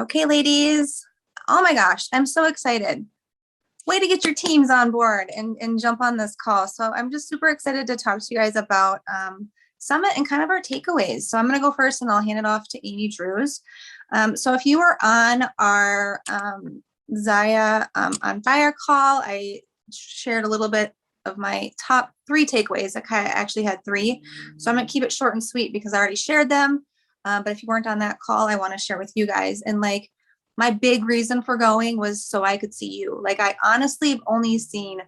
Okay, ladies. Oh my gosh, I'm so excited. Way to get your teams on board and jump on this call. So I'm just super excited to talk to you guys about Summit and kind of our takeaways. So I'm going to go first and I'll hand it off to Amy Drews. So if you were on our Zaya on Fire call, I shared a little bit of my top 3 takeaways. I actually had 3. So I'm going to keep it short and sweet because I already shared them. But if you weren't on that call, I want to share with you guys. And like, my big reason for going was so I could see you. Like, I honestly have only seen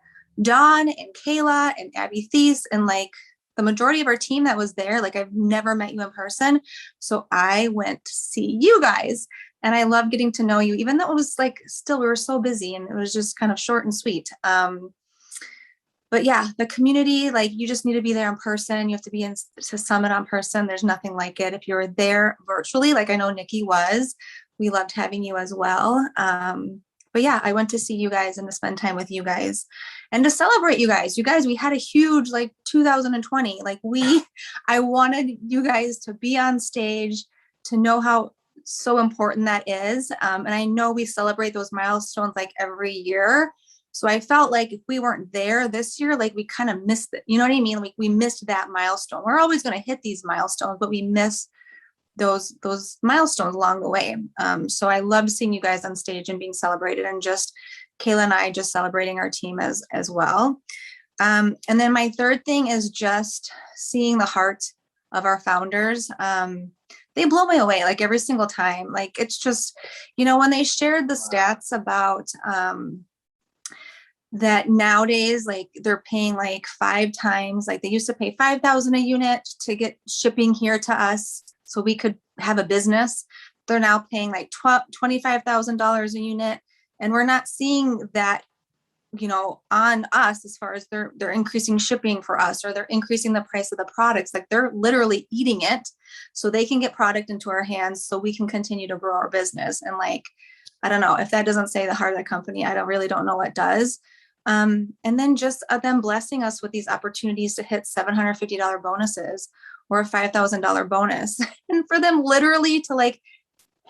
Dawn and Kayla and Abby Thies and like the majority of our team that was there. Like, I've never met you in person. So I went to see you guys and I love getting to know you, even though it was like, still, we were so busy and it was just kind of short and sweet. But yeah, the community, like, you just need to be there in person. You have to be in to Summit on person. There's nothing like it. If you're there virtually, like I know Nikki was, we loved having you as well. But yeah, I went to see you guys and to spend time with you guys and to celebrate you guys. You guys, we had a huge like 2020. Like I wanted you guys to be on stage, to know how so important that is. And I know we celebrate those milestones like every year. So I felt like if we weren't there this year, like we kind of missed it. You know what I mean? Like we missed that milestone. We're always going to hit these milestones, but we miss those milestones along the way. So I loved seeing you guys on stage and being celebrated, and just Kayla and I just celebrating our team as well. And then my third thing is just seeing the heart of our founders. They blow me away like every single time. Like, it's just, when they shared the stats about that nowadays, like they're paying like 5 times, like they used to pay 5,000 a unit to get shipping here to us so we could have a business. They're now paying like $25,000 a unit. And we're not seeing that, on us as far as they're increasing shipping for us, or they're increasing the price of the products. Like, they're literally eating it so they can get product into our hands so we can continue to grow our business. And like, I don't know if that doesn't say the heart of the company, I don't know what does. And then just them blessing us with these opportunities to hit $750 bonuses or a $5,000 bonus, and for them literally to like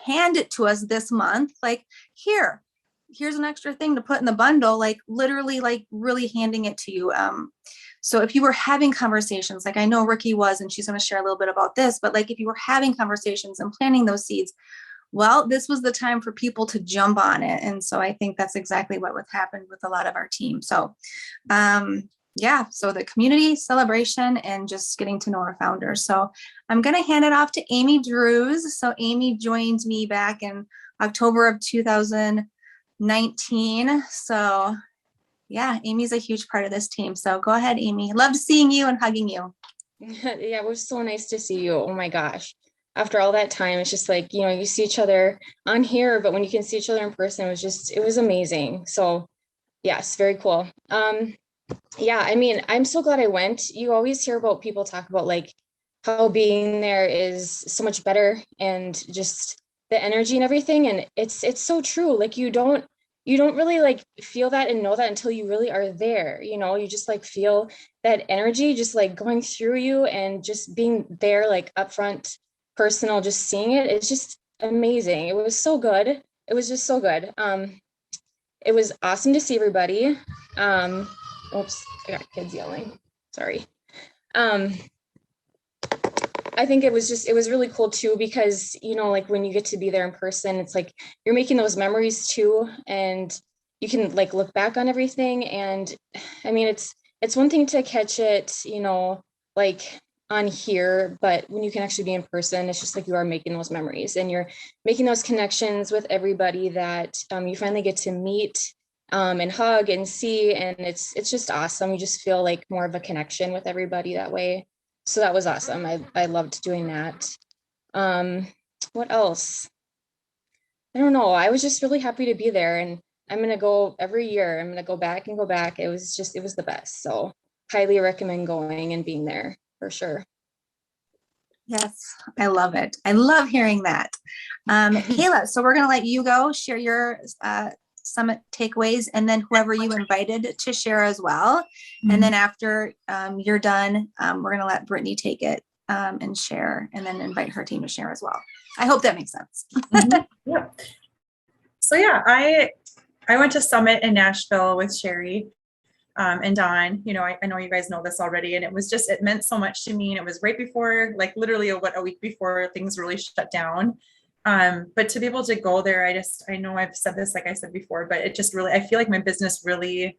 hand it to us this month, like, here's an extra thing to put in the bundle, like literally, like really handing it to you. So if you were having conversations, like I know Rikki was, and she's going to share a little bit about this, but like if you were having conversations and planting those seeds, well, this was the time for people to jump on it. And so I think that's exactly what would happen with a lot of our team. So yeah, so the community celebration and just getting to know our founders. So I'm going to hand it off to Amy Drews. So Amy joined me back in October of 2019. So yeah, Amy's a huge part of this team. So go ahead, Amy. Loved seeing you and hugging you. Yeah, it was so nice to see you. Oh my gosh. After all that time, it's just like, you see each other on here, but when you can see each other in person, it was amazing. So yes, very cool. Yeah, I mean, I'm so glad I went. You always hear about people talk about like how being there is so much better, and just the energy and everything. And it's so true. Like you don't really like feel that and know that until you really are there. You just like feel that energy just like going through you, and just being there, like upfront, personal, just seeing it. It's just amazing. It was so good. It was just so good. It was awesome to see everybody. Oops, I got kids yelling. Sorry. I think it was really cool too, because, like when you get to be there in person, it's like you're making those memories too, and you can like look back on everything. And I mean, it's one thing to catch it, like on here, but when you can actually be in person, it's just like you are making those memories, and you're making those connections with everybody that you finally get to meet and hug and see. And it's just awesome. You just feel like more of a connection with everybody that way. So that was awesome. I loved doing that. What else? I don't know. I was just really happy to be there, and I'm going to go every year. I'm going to go back and go back. It was the best. So highly recommend going and being there for sure. Yes, I love it. I love hearing that. Kayla, so we're going to let you go share your Summit takeaways, and then whoever you invited to share as well. And then after you're done, we're going to let Brittany take it and share, and then invite her team to share as well. I hope that makes sense. Yeah. So yeah, I went to Summit in Nashville with Sherry and Don. You know, I know you guys know this already, and it meant so much to me. And it was right before, like literally a week before things really shut down. But to be able to go there, I know I've said this, like I said before, but it just really, I feel like my business really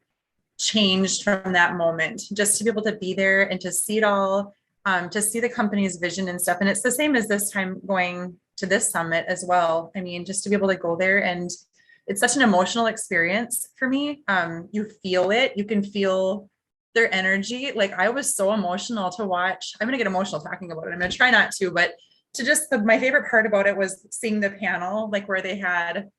changed from that moment, just to be able to be there and to see it all, to see the company's vision and stuff. And it's the same as this time going to this summit as well. I mean, just to be able to go there, and it's such an emotional experience for me. You feel it, you can feel their energy. Like I was so emotional to watch. I'm going to get emotional talking about it. I'm going to try not to, but my favorite part about it was seeing the panel, like where they had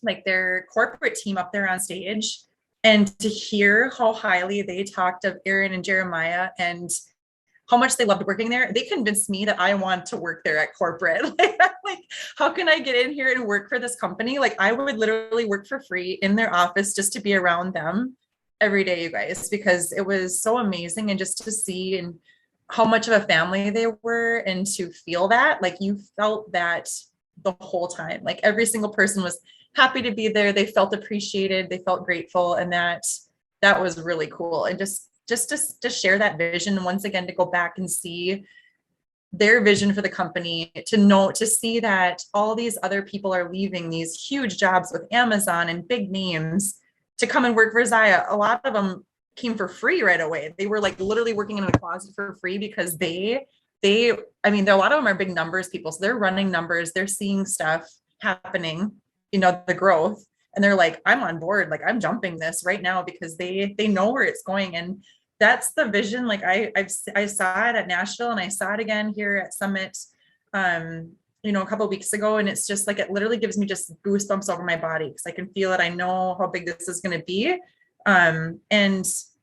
like their corporate team up there on stage, and to hear how highly they talked of Aaron and Jeremiah and how much they loved working there. They convinced me that I want to work there at corporate. Like, how can I get in here and work for this company? Like I would literally work for free in their office just to be around them every day, you guys, because it was so amazing. And just to see and how much of a family they were, and to feel that, like you felt that the whole time, like every single person was happy to be there. They felt appreciated. They felt grateful. And that was really cool. And just to share that vision once again, to go back and see their vision for the company, to see that all these other people are leaving these huge jobs with Amazon and big names to come and work for Zaya. A lot of them came for free right away. They were like literally working in a closet for free because I mean, a lot of them are big numbers people. So they're running numbers, they're seeing stuff happening, you know, the growth. And they're like, I'm on board. Like I'm jumping this right now because they know where it's going. And that's the vision. Like I saw it at Nashville, and I saw it again here at Summit, you know, a couple of weeks ago. And it's just like, it literally gives me just goosebumps over my body because I can feel it. I know how big this is going to be. And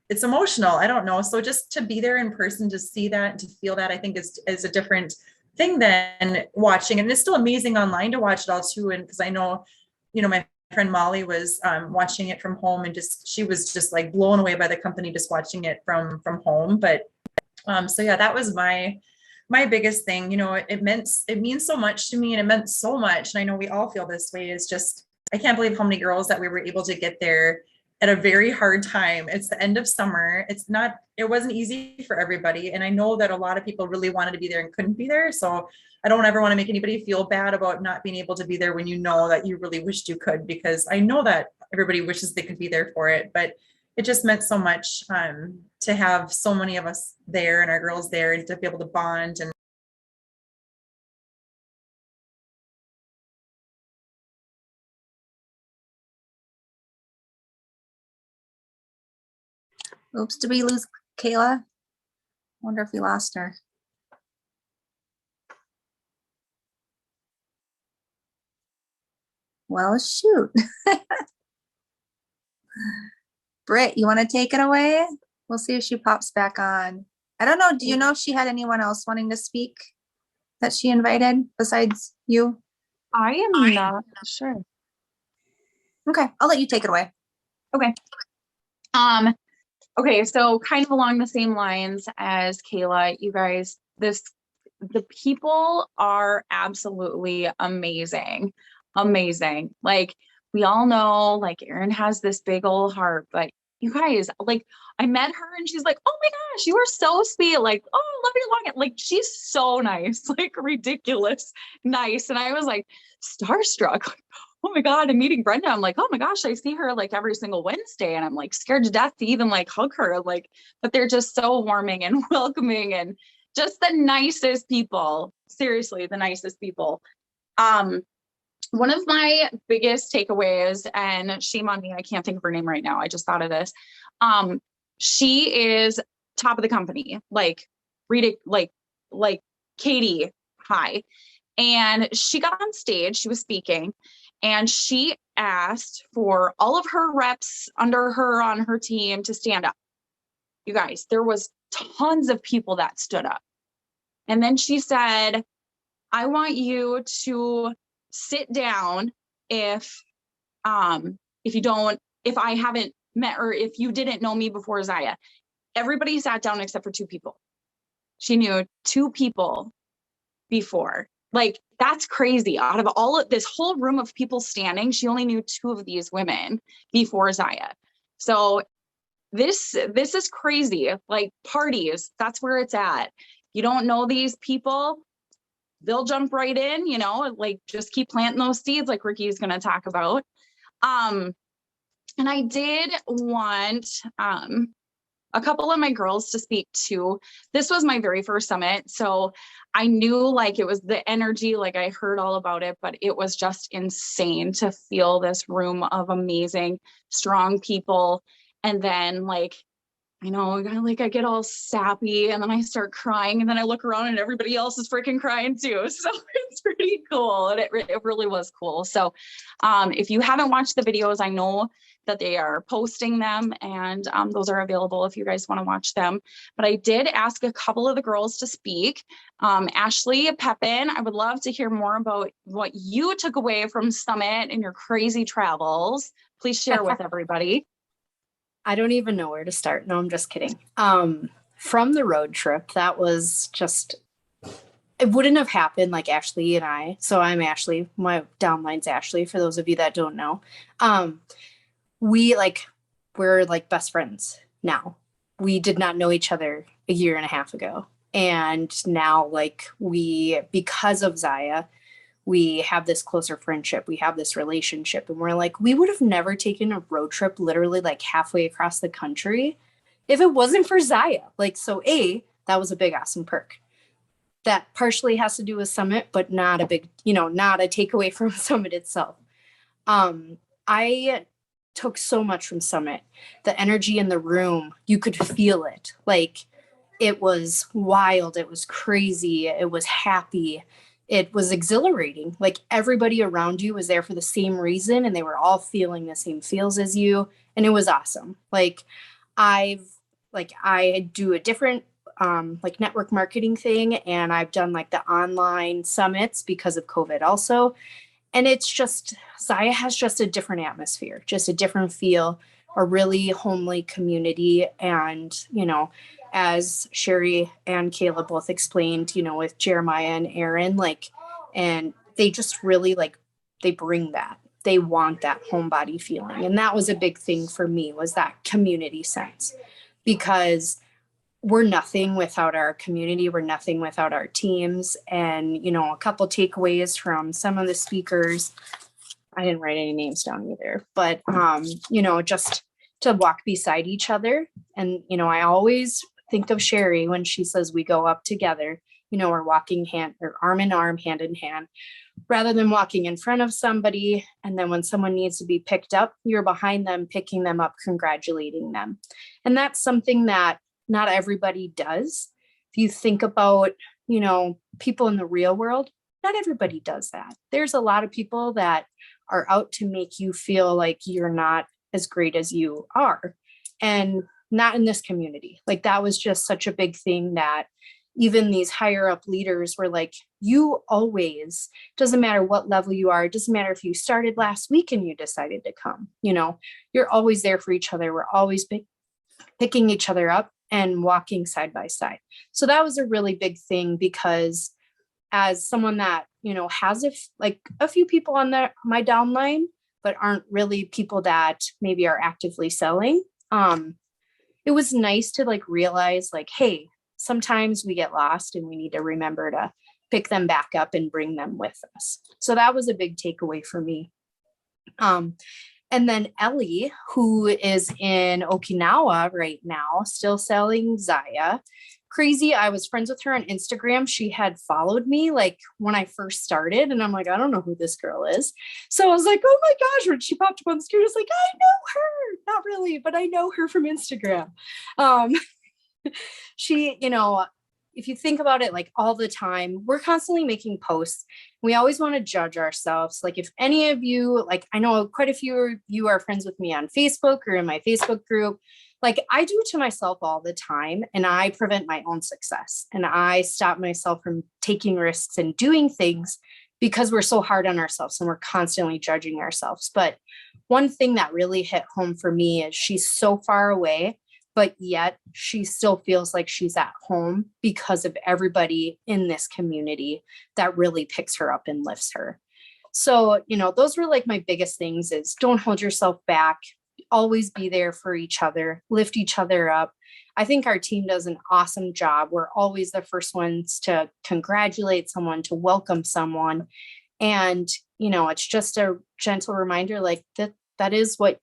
it's emotional. I don't know. So just to be there in person, to see that, to feel that, I think is a different thing than watching. And it's still amazing online to watch it all too. And because I know, you know, my friend Molly was watching it from home, and she was just like blown away by the company, just watching it from home. But so yeah, that was my biggest thing. You know, it means so much to me, and it meant so much. And I know we all feel this way. Is just, I can't believe how many girls that we were able to get there at a very hard time. It's the end of summer. It wasn't easy for everybody. And I know that a lot of people really wanted to be there and couldn't be there. So I don't ever want to make anybody feel bad about not being able to be there when you know that you really wished you could, because I know that everybody wishes they could be there for it. But it just meant so much to have so many of us there and our girls there, and to be able to bond. And Oops, did we lose Kayla? Wonder if we lost her. Well, shoot. Britt, you want to take it away? We'll see if she pops back on. I don't know. Do you know if she had anyone else wanting to speak that she invited besides you? I am not sure. Okay, I'll let you take it away. Okay. Okay, so kind of along the same lines as Kayla, you guys, the people are absolutely amazing. Amazing. Like we all know, like Erin has this big old heart, but you guys, like I met her and she's like, oh my gosh, you are so sweet. Like, oh, I love your long. Like she's so nice, like ridiculous nice. And I was like starstruck. Like, oh my God, I'm meeting Brenda. I'm like, oh my gosh, I see her like every single Wednesday. And I'm like scared to death to even like hug her. Like, but they're just so warming and welcoming and just the nicest people. Seriously, the nicest people. One of my biggest takeaways, and shame on me, I can't think of her name right now. I just thought of this. She is top of the company, like Katie high. And she got on stage, she was speaking, and she asked for all of her reps under her on her team to stand up. You guys, there was tons of people that stood up. And then she said, I want you to sit down if I haven't met, or if you didn't know me before Zaya. Everybody sat down except for two people. she knew 2 people before. Like, that's crazy. Out of all of this whole room of people standing, she only knew 2 of these women before Zaya. So this is crazy. Like, parties, that's where it's at. You don't know these people, they'll jump right in, you know, like, just keep planting those seeds like Rikki is going to talk about. And I did want a couple of my girls to speak too. This was my very first summit, so I knew like it was the energy, like I heard all about it, but it was just insane to feel this room of amazing, strong people. And then like, I know, like I get all sappy and then I start crying and then I look around and everybody else is freaking crying too. So it's pretty cool. And it really was cool. So if you haven't watched the videos, I know that they are posting them, and those are available if you guys want to watch them. But I did ask a couple of the girls to speak. Ashley Pepin, I would love to hear more about what you took away from Summit and your crazy travels. Please share with everybody. I don't even know where to start. No, I'm just kidding. From the road trip, that was just, it wouldn't have happened like Ashley and I. So I'm Ashley, my downline's Ashley, for those of you that don't know. We're like best friends now. We did not know each other a year and a half ago. And now like because of Zaya, we have this closer friendship. We have this relationship. And we're like, we would have never taken a road trip literally like halfway across the country if it wasn't for Zaya. Like, so that was a big, awesome perk. That partially has to do with Summit, but not a big, not a takeaway from Summit itself. I took so much from Summit. The energy in the room, you could feel it. Like, it was wild. It was crazy. It was happy. It was exhilarating. Like, everybody around you was there for the same reason, and they were all feeling the same feels as you. And it was awesome. Like, I do a different network marketing thing, and I've done like the online summits because of COVID also. And it's just, Zaya has just a different atmosphere, just a different feel, a really homely community. And, as Sherry and Kayla both explained, with Jeremiah and Aaron, and they just really they bring that. They want that homebody feeling. And that was a big thing for me, was that community sense, because we're nothing without our community. We're nothing without our teams. And, a couple takeaways from some of the speakers, I didn't write any names down either, but, just to walk beside each other. And, I always think of Sherry when she says we go up together, we're walking arm in arm, hand in hand, rather than walking in front of somebody. And then when someone needs to be picked up, you're behind them, picking them up, congratulating them. And that's something that not everybody does. If you think about, people in the real world, not everybody does that. There's a lot of people that are out to make you feel like you're not as great as you are. And not in this community. Like, that was just such a big thing that even these higher up leaders were like, you always, doesn't matter what level you are, it doesn't matter if you started last week and you decided to come, you're always there for each other. We're always picking each other up and walking side by side. So that was a really big thing, because as someone that, has a few people on my downline, but aren't really people that maybe are actively selling, it was nice to realize hey, sometimes we get lost and we need to remember to pick them back up and bring them with us. So that was a big takeaway for me. And then Ellie, who is in Okinawa right now, still selling Zaya. Crazy. I was friends with her on Instagram. She had followed me when I first started, and I'm like, I don't know who this girl is. So I was like, oh my gosh, when she popped up on the screen, I was like, I know her. Not really, but I know her from Instagram. She, if you think about it, all the time, we're constantly making posts. We always want to judge ourselves. If any of you, I know quite a few of you are friends with me on Facebook or in my Facebook group, I do it to myself all the time, and I prevent my own success, and I stop myself from taking risks and doing things because we're so hard on ourselves and we're constantly judging ourselves. But one thing that really hit home for me is she's so far away, but yet she still feels like she's at home because of everybody in this community that really picks her up and lifts her. So, those were like my biggest things is don't hold yourself back, always be there for each other, lift each other up. I think our team does an awesome job. We're always the first ones to congratulate someone, to welcome someone. And, it's just a gentle reminder like that is what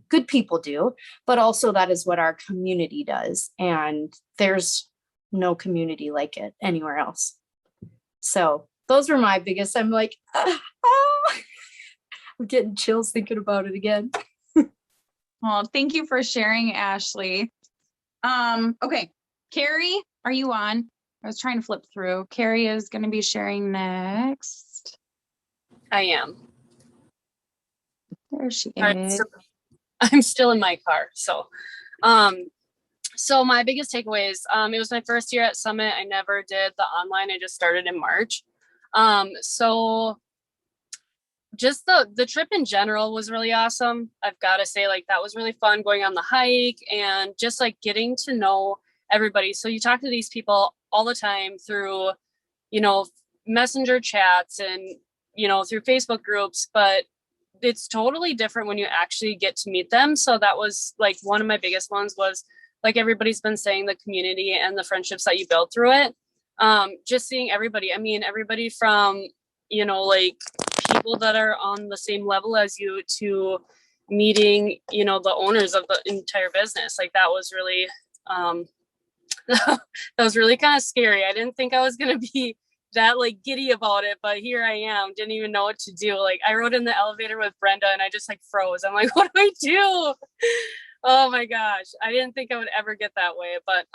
good people do, but also that is what our community does. And there's no community like it anywhere else. So those were my biggest, I'm like, I'm getting chills thinking about it again. Well, thank you for sharing, Ashley. Okay, Carrie, are you on? I was trying to flip through. Carrie is going to be sharing next. I am. There she All right, is. so I'm still in my car. So my biggest takeaways, it was my first year at Summit. I never did the online. I just started in March. So just the trip in general was really awesome. I've got to say, like, that was really fun going on the hike and just like getting to know everybody. So you talk to these people all the time through, messenger chats and, through Facebook groups, but it's totally different when you actually get to meet them. So that was like one of my biggest ones was, like everybody's been saying, the community and the friendships that you build through it. Just seeing everybody. I mean, everybody from, like people that are on the same level as you to meeting, the owners of the entire business. Like that was really, that was really kind of scary. I didn't think I was going to be that like giddy about it, but here I am. Didn't even know what to do. Like I rode in the elevator with Brenda and I just like froze. I'm like, what do I do? Oh my gosh. I didn't think I would ever get that way, but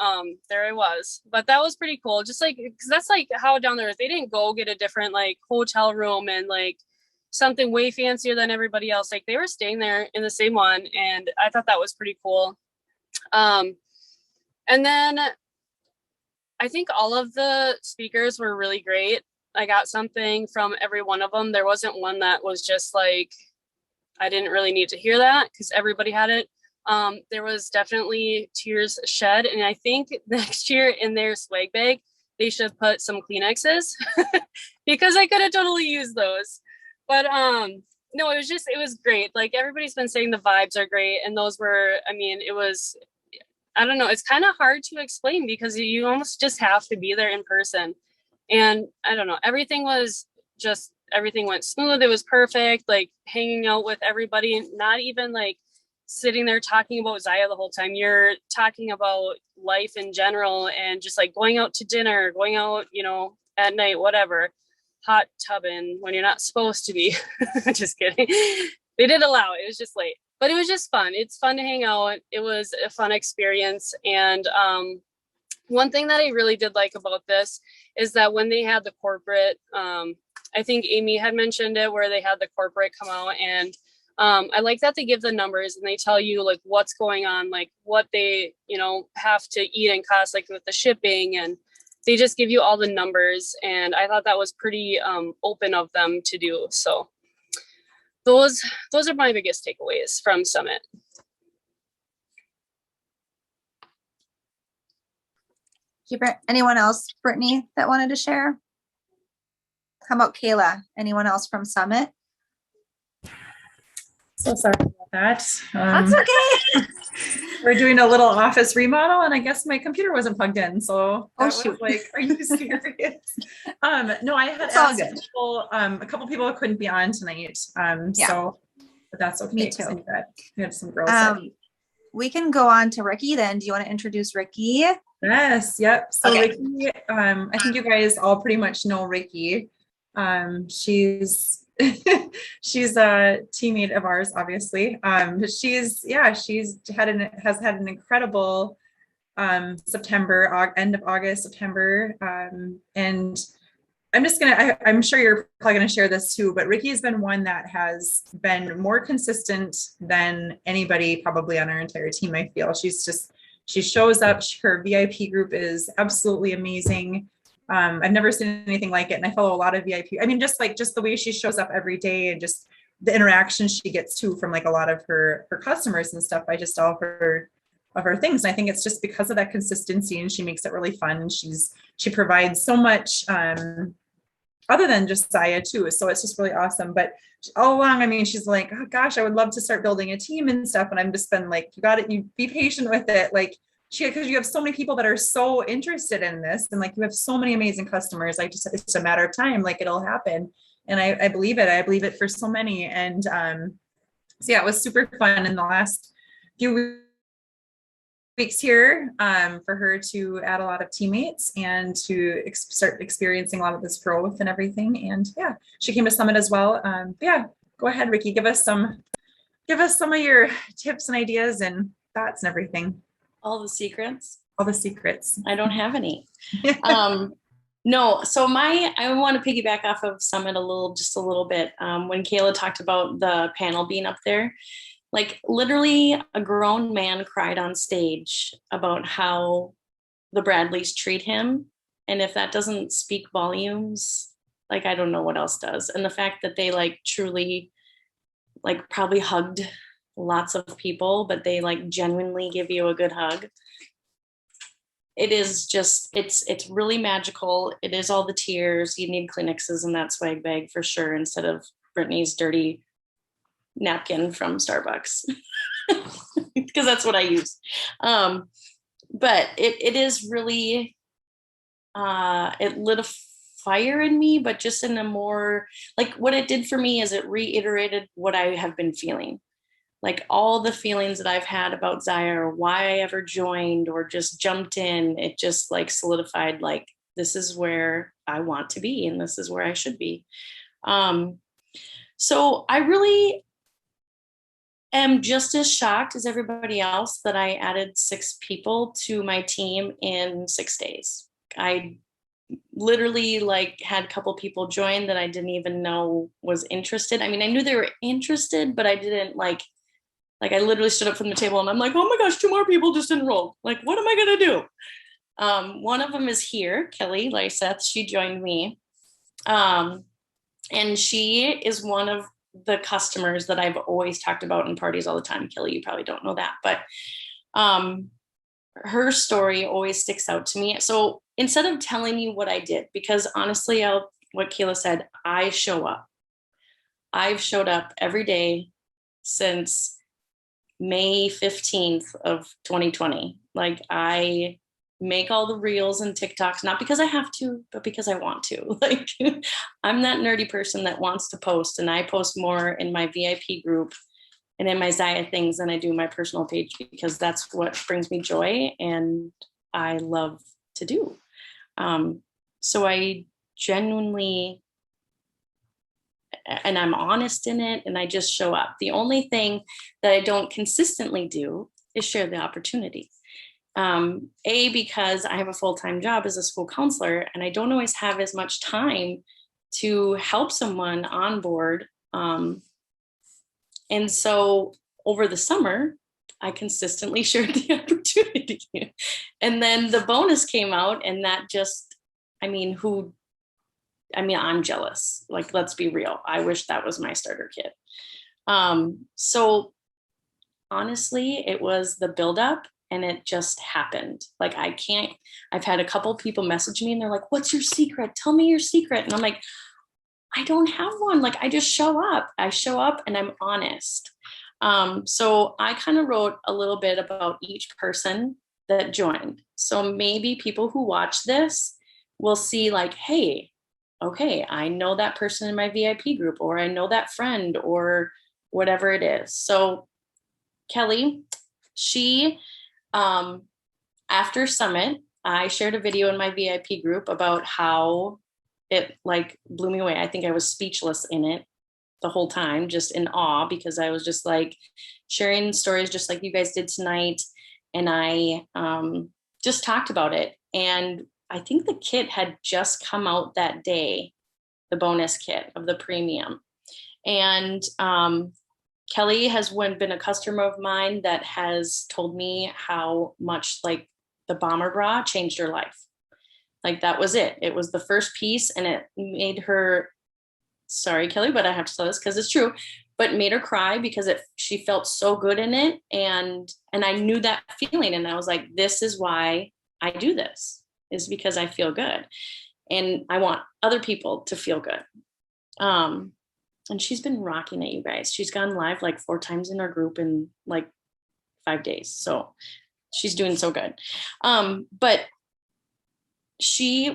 there I was. But that was pretty cool. Just like, cause that's like how down there is. They didn't go get a different like hotel room and like something way fancier than everybody else. Like they were staying there in the same one. And I thought that was pretty cool. And then I think all of the speakers were really great. I got something from every one of them. There wasn't one that was just like, I didn't really need to hear that because everybody had it. There was definitely tears shed. And I think next year in their swag bag, they should put some Kleenexes because I could have totally used those. But no, it was great. Like everybody's been saying the vibes are great. And those were, I mean, it was, I don't know, it's kind of hard to explain because you almost just have to be there in person. And I don't know, everything went smooth. It was perfect. Like hanging out with everybody, not even like sitting there talking about Zaya the whole time. You're talking about life in general and just like going out to dinner, going out, at night, whatever, hot tubbing when you're not supposed to be. Just kidding. They did allow it. It was just late, but it was just fun. It's fun to hang out. It was a fun experience. And one thing that I really did like about this is that when they had the corporate, I think Amy had mentioned it, where they had the corporate come out, and I like that they give the numbers and they tell you like what's going on, like what they, have to eat and cost, like with the shipping, and they just give you all the numbers. And I thought that was pretty open of them to do. So those are my biggest takeaways from Summit. Anyone else, Brittany, that wanted to share? How about Kayla? Anyone else from Summit? So sorry about that. That's okay. We're doing a little office remodel and I guess my computer wasn't plugged in. So that was shoot. like, are you serious? No, I had It's all asked good. people, a couple people couldn't be on tonight. Yeah. So, but that's okay. Me 'cause too. We had some girls. that- We can go on to Rikki then. Do you want to introduce Rikki? Yes. Yep. So Okay. Rikki, I think you guys all pretty much know Rikki. She's she's a teammate of ours, obviously. But has had an incredible September, end of August, September. And I'm sure you're probably gonna share this too, but Rikki has been one that has been more consistent than anybody probably on our entire team. I feel she shows up. Her VIP group is absolutely amazing. I've never seen anything like it. And I follow a lot of VIP. I mean, just the way she shows up every day and just the interaction she gets too from like a lot of her customers and stuff. I just all her her things. And I think it's just because of that consistency, and she makes it really fun. She provides so much other than just Zaya too. So it's just really awesome. But all along, I mean, she's like, oh gosh, I would love to start building a team and stuff. And I'm just been like, you got it, you be patient with it. Like because you have so many people that are so interested in this, and like you have so many amazing customers. Like just it's a matter of time, like it'll happen. And I believe it. I believe it for so many. And so yeah, it was super fun in the last few weeks here for her to add a lot of teammates and to start experiencing a lot of this growth and everything. And yeah, she came to Summit as well. Yeah, go ahead, Rikki, give us some of your tips and ideas and thoughts and everything. All the secrets. All the secrets. I don't have any. No, so I want to piggyback off of Summit just a little bit. When Kayla talked about the panel being up there, like literally a grown man cried on stage about how the Bradleys treat him. And if that doesn't speak volumes, like, I don't know what else does. And the fact that they like truly like probably hugged lots of people, but they like genuinely give you a good hug. It is just, it's really magical. It is all the tears. You need Kleenexes in that swag bag for sure, instead of Brittany's dirty napkin from Starbucks, because that's what I use. But it is really, it lit a fire in me, but just in a more, like what it did for me is it reiterated what I have been feeling. Like all the feelings that I've had about Zaya, or why I ever joined or just jumped in, it just like solidified, like, this is where I want to be and this is where I should be. So I really am just as shocked as everybody else that I added 6 people to my team in 6 days. I literally like had a couple people join that I didn't even know was interested. I mean, I knew they were interested, but I didn't like I literally stood up from the table and I'm like, oh my gosh, 2 more people just enrolled. Like, what am I going to do? One of them is here, Kelly Lyseth. She joined me. And she is one of the customers that I've always talked about in parties all the time. Kelly, you probably don't know that, but her story always sticks out to me. So instead of telling you what I did, because honestly, what Kayla said, I show up. I've showed up every day since May 15th of 2020. Like, I make all the reels and TikToks, not because I have to, but because I want to. Like, I'm that nerdy person that wants to post, and I post more in my VIP group and in my Zaya things than I do my personal page, because that's what brings me joy and I love to do. So I genuinely, and I'm honest in it, and I just show up. The only thing that I don't consistently do is share the opportunity. Because I have a full-time job as a school counselor, and I don't always have as much time to help someone on board. And so over the summer, I consistently shared the opportunity. And then the bonus came out, and that just, I'm jealous. Like, let's be real. I wish that was my starter kit. So honestly, it was the buildup, and it just happened. Like, I've had a couple people message me and they're like, what's your secret? Tell me your secret. And I'm like, I don't have one. Like, I just show up. I show up and I'm honest. So I kind of wrote a little bit about each person that joined. So maybe people who watch this will see like, hey, okay, I know that person in my VIP group, or I know that friend, or whatever it is. So Kelly, she, after Summit, I shared a video in my VIP group about how it like blew me away. I think I was speechless in it the whole time, just in awe, because I was just like sharing stories just like you guys did tonight. And I just talked about it. And I think the kit had just come out that day, the bonus kit of the premium. And Kelly has been a customer of mine that has told me how much like the bomber bra changed her life. Like, that was it. It was the first piece, and it made her sorry, Kelly, but I have to tell this because it's true, but made her cry because she felt so good in it. And I knew that feeling. And I was like, this is why I do this, is because I feel good. And I want other people to feel good. And she's been rocking it, you guys. She's gone live like 4 times in our group in like 5 days. So she's doing so good. But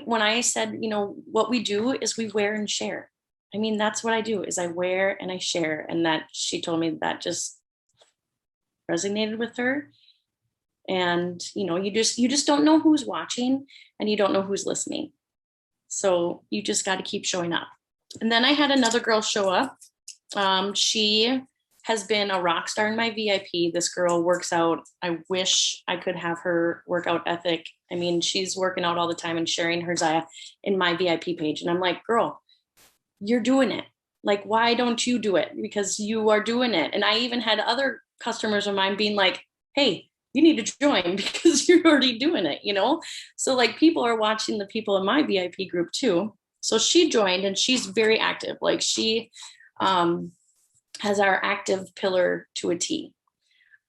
when I said, what we do is we wear and share. I mean, that's what I do, is I wear and I share. And that, she told me that just resonated with her. And, you just don't know who's watching, and you don't know who's listening. So you just got to keep showing up. And then I had another girl show up. She has been a rock star in my VIP. This girl works out. I wish I could have her workout ethic. I mean, she's working out all the time and sharing her Zaya in my VIP page. And I'm like, girl, you're doing it. Like, why don't you do it? Because you are doing it. And I even had other customers of mine being like, hey, you need to join because you're already doing it, So like, people are watching the people in my VIP group too. So she joined, and she's very active. Like, she has our active pillar to a T.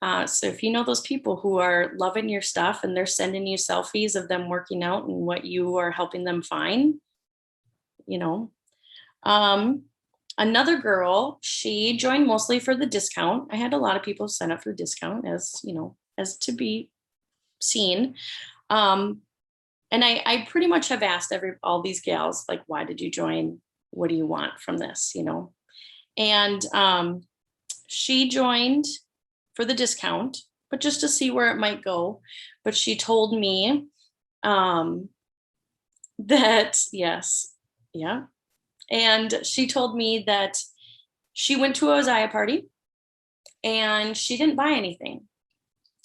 So if you know those people who are loving your stuff and they're sending you selfies of them working out and what you are helping them find, another girl, she joined mostly for the discount. I had a lot of people sign up for the discount, as to be seen. And I pretty much have asked all these gals, like, why did you join? What do you want from this? And she joined for the discount, but just to see where it might go. But she told me that, yes, yeah. And she told me that she went to a Zaya party and she didn't buy anything.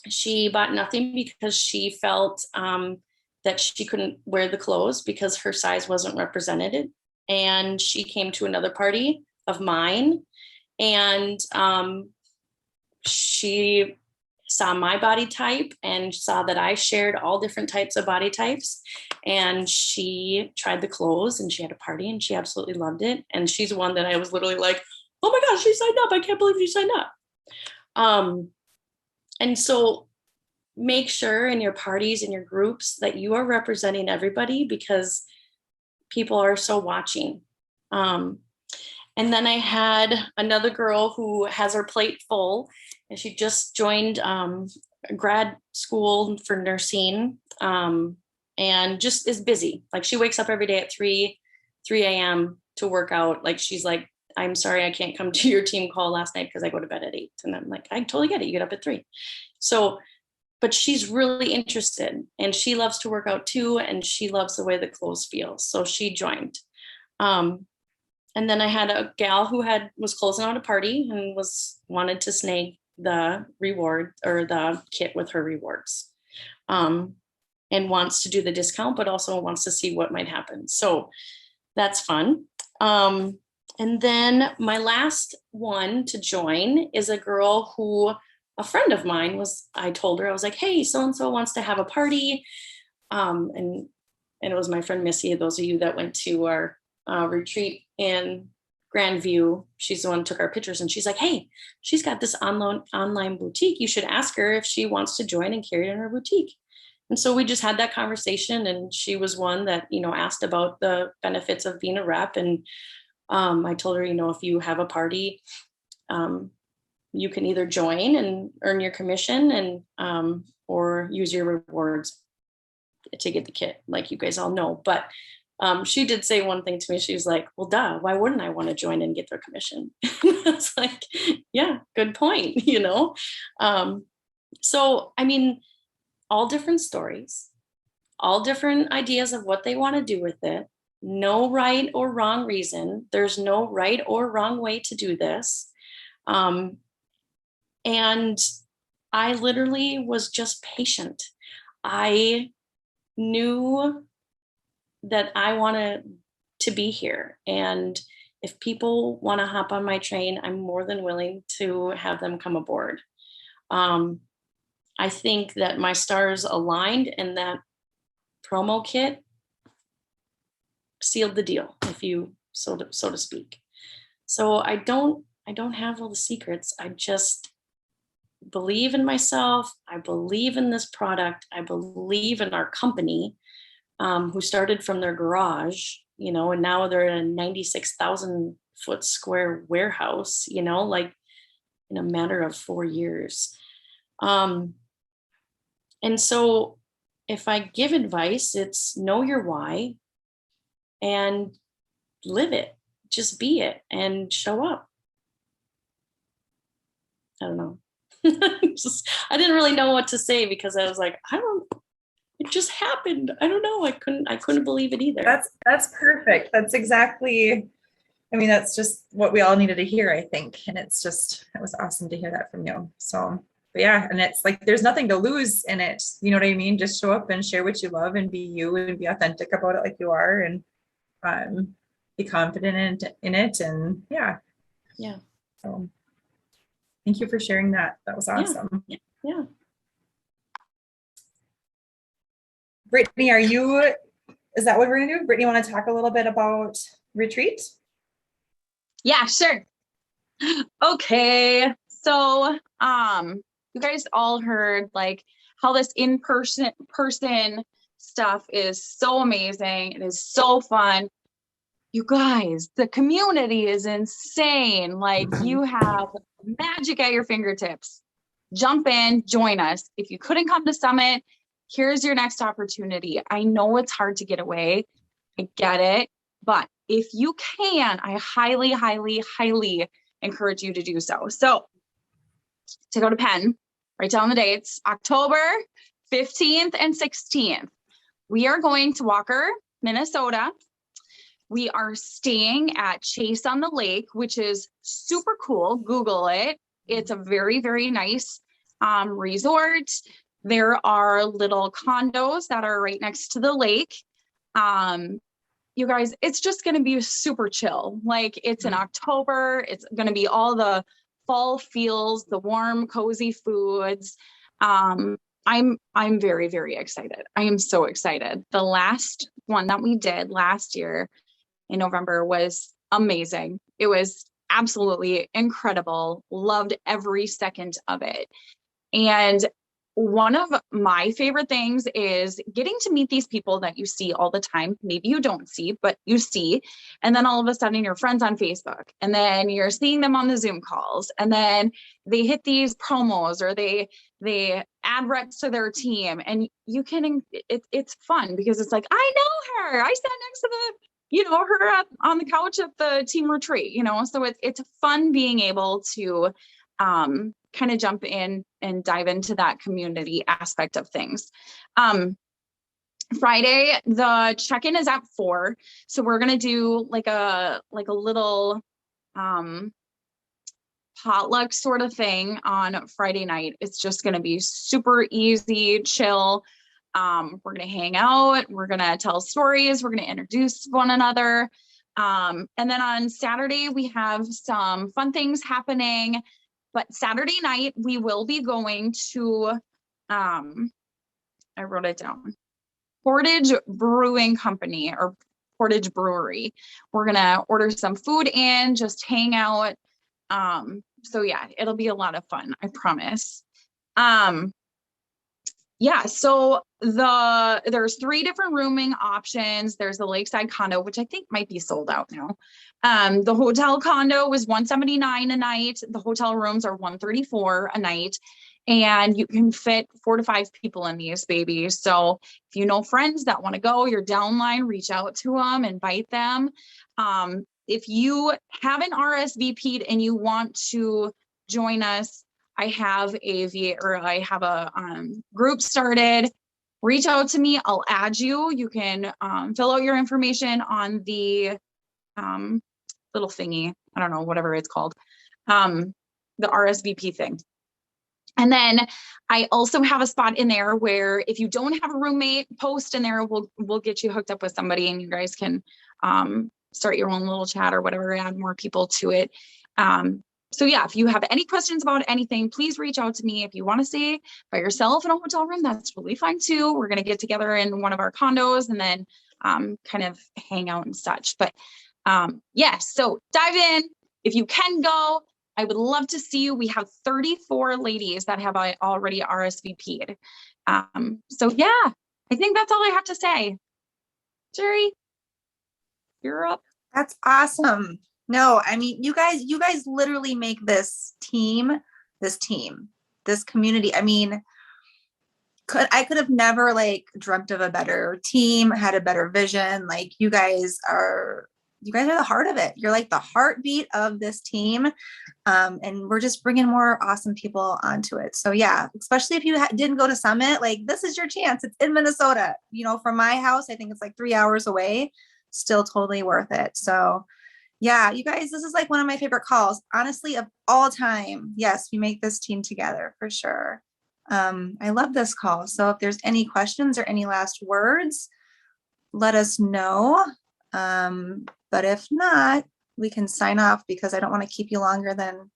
She bought nothing because she felt that she couldn't wear the clothes because her size wasn't represented. And she came to another party of mine, and she saw my body type and saw that I shared all different types of body types. And she tried the clothes, and she had a party, and she absolutely loved it. And she's one that I was literally like, oh my gosh, she signed up. I can't believe she signed up. And so make sure in your parties and your groups that you are representing everybody, because people are so watching. And then I had another girl who has her plate full, and she just joined grad school for nursing, and just is busy. Like, she wakes up every day at 3 a.m. to work out. Like, she's like, I'm sorry, I can't come to your team call last night because I go to bed at 8. And I'm like, I totally get it. You get up at 3. So, but she's really interested, and she loves to work out too. And she loves the way the clothes feel. So she joined. And then I had a gal who was closing out a party and wanted to snag the reward or the kit with her rewards, and wants to do the discount, but also wants to see what might happen. So that's fun. And then my last one to join is a girl who a friend of mine I told her, I was like, hey, so-and-so wants to have a party. And it was my friend Missy. Those of you that went to our retreat in Grandview, she's the one who took our pictures, and she's like, hey, she's got this online boutique. You should ask her if she wants to join and carry it in her boutique. And so we just had that conversation, and she was one that, asked about the benefits of being a rep. And I told her, if you have a party, you can either join and earn your commission and or use your rewards to get the kit, like you guys all know. But she did say one thing to me. She was like, well, duh, why wouldn't I want to join and get their commission? I was like, yeah, good point, So, I mean, all different stories, all different ideas of what they want to do with it. No right or wrong reason. There's no right or wrong way to do this. And I literally was just patient. I knew that I wanted to be here. And if people want to hop on my train, I'm more than willing to have them come aboard. I think that my stars aligned, and that promo kit sealed the deal, if you so to speak. So I don't have all the secrets. I just believe in myself. I believe in this product. I believe in our company, who started from their garage, you know, and now they're in a 96,000 foot square warehouse, you know, like in a matter of 4 years. And so if I give advice, it's know your why and live it. Just be it and show up. I don't know. I didn't really know what to say because I was like, it just happened. I don't know. I couldn't believe it either. That's perfect. That's exactly, I mean, that's just what we all needed to hear, I think. And it was awesome to hear that from you. So, but yeah, and it's like, there's nothing to lose in it. You know what I mean? Just show up and share what you love and be you and be authentic about it like you are, and be confident in it. And yeah. Yeah. So thank you for sharing that. That was awesome. Yeah. Brittany, is that what we're gonna do? Brittany, want to talk a little bit about retreat? Yeah, sure. Okay. So, you guys all heard like how this in-person stuff is so amazing. It is so fun. You guys, the community is insane. Like you have magic at your fingertips. Jump in, join us. If you couldn't come to Summit, here's your next opportunity. I know it's hard to get away. I get it. But if you can, I highly, highly, highly encourage you to do so. So to go to Penn, write down the dates, October 15th and 16th. We are going to Walker, Minnesota. We are staying at Chase on the Lake, which is super cool. Google it. It's a very, very nice resort. There are little condos that are right next to the lake. You guys, it's just going to be super chill. Like it's in October. It's going to be all the fall feels, the warm, cozy foods. I'm very, very excited. I am so excited. The last one that we did last year in November was amazing. It was absolutely incredible. Loved every second of it. And one of my favorite things is getting to meet these people that you see all the time. Maybe you don't see, but you see. And then all of a sudden you're friends on Facebook, and then you're seeing them on the Zoom calls, and then they hit these promos or they add reps to their team, and you can, it's fun because it's like, I know her. I sat next to her on the couch at the team retreat, so it's fun being able to kind of jump in and dive into that community aspect of things. Friday, the check-in is at 4. So we're going to do like a little potluck sort of thing on Friday night. It's just going to be super easy, chill. We're going to hang out. We're going to tell stories. We're going to introduce one another. And then on Saturday, we have some fun things happening. But Saturday night, we will be going to, I wrote it down, Portage Brewing Company or Portage Brewery. We're going to order some food and just hang out. So yeah, it'll be a lot of fun, I promise. Yeah, so there's 3 different rooming options. There's the lakeside condo, which I think might be sold out now. The hotel condo was $179 a night. The hotel rooms are $134 a night, and you can fit 4 to 5 people in these babies. So if you know friends that want to go, you're downline, reach out to them, invite them. If you haven't RSVP'd and you want to join us, I have a group started. Reach out to me. I'll add you. You can fill out your information on the little thingy. I don't know, whatever it's called, the RSVP thing. And then I also have a spot in there where if you don't have a roommate, post in there. We'll get you hooked up with somebody, and you guys can start your own little chat or whatever, add more people to it. So yeah, if you have any questions about anything, please reach out to me. If you want to stay by yourself in a hotel room, that's totally fine too. We're going to get together in one of our condos and then, kind of hang out and such. But, yeah, so dive in, if you can go, I would love to see you. We have 34 ladies that have already RSVP'd. So yeah, I think that's all I have to say. Jerry, you're up. That's awesome. No, I mean, you guys literally make this community. I mean, I could have never like dreamt of a better team, had a better vision. Like you guys are the heart of it. You're like the heartbeat of this team. And we're just bringing more awesome people onto it. So yeah, especially if you didn't go to Summit, like this is your chance. It's in Minnesota, you know, from my house, I think it's like 3 hours away, still totally worth it. So yeah, you guys, this is like one of my favorite calls, honestly, of all time. Yes, we make this team together for sure. I love this call. So if there's any questions or any last words, let us know. But if not, we can sign off because I don't want to keep you longer than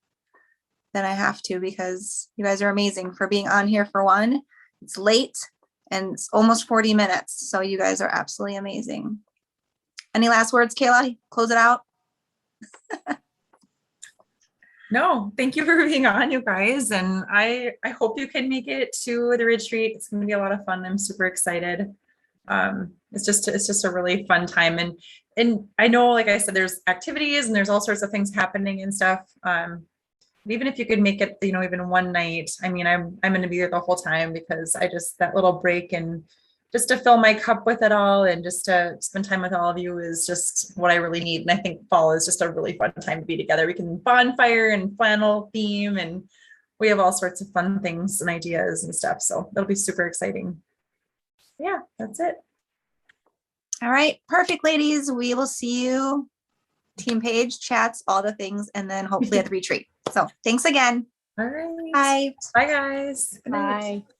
I have to, because you guys are amazing for being on here for one. It's late and it's almost 40 minutes. So you guys are absolutely amazing. Any last words, Kayla? Close it out. No, thank you for being on, you guys. And I hope you can make it to the retreat. It's going to be a lot of fun. I'm super excited. It's just a really fun time. And I know, like I said, there's activities and there's all sorts of things happening and stuff. Even if you could make it, you know, even one night, I mean, I'm going to be there the whole time because that little break and just to fill my cup with it all and just to spend time with all of you is just what I really need. And I think fall is just a really fun time to be together. We can bonfire and flannel theme and we have all sorts of fun things and ideas and stuff. So that'll be super exciting. Yeah, that's it. All right. Perfect, ladies. We will see you. Team page, chats, all the things, and then hopefully at the retreat. So thanks again. All right. Bye. Bye, guys. Good night. Bye.